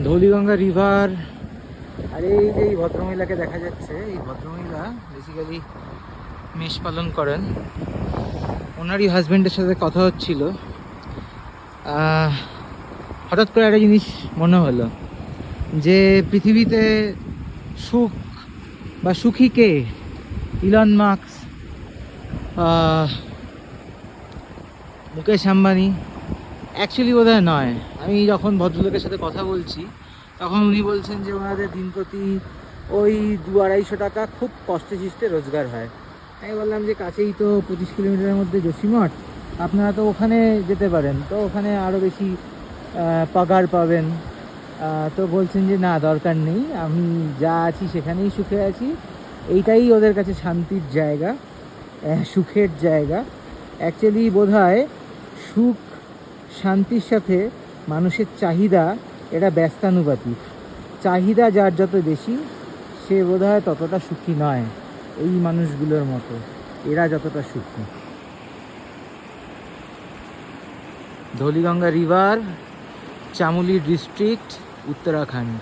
Dhauliganga river. আর এই যে এই ভদ্রমহিলাকে দেখা যাচ্ছে, এই ভদ্রমহিলা বেসিক্যালি মেষ পালন করেন। ওনারই হাজব্যান্ডের সাথে কথা হচ্ছিল। হঠাৎ করে একটা জিনিস মনে হলো যে পৃথিবীতে সুখ বা সুখী কে? Elon Musk, Mukesh Ambani? Actually বোধহয় নয়। আমি যখন ভদ্রলোকের সাথে কথা বলছি তখন উনি বলছেন যে ওনাদের দিন প্রতি ওই 200-250 টাকা খুব কষ্টে শিষ্টে রোজগার হয়। আমি বললাম যে কাছেই তো 25 কিলোমিটারের মধ্যে যোশীমঠ, আপনারা তো ওখানে যেতে পারেন, তো ওখানে আরও বেশি পাগার পাবেন। তো বলছেন যে না, দরকার নেই, আমি যা আছি সেখানেই সুখে আছি, এইটাই ওদের কাছে শান্তির জায়গা, সুখের জায়গা। অ্যাকচুয়ালি বোধহয় সুখ শান্তির সাথে মানুষের চাহিদা এটা ব্যস্তানুপাতিক। চাহিদা যার যত বেশি সে বোধহয় ততটা সুখী নয় এই মানুষগুলোর মতো, এরা যতটা সুখী। Dhauliganga river, Chamoli district, Uttarakhand.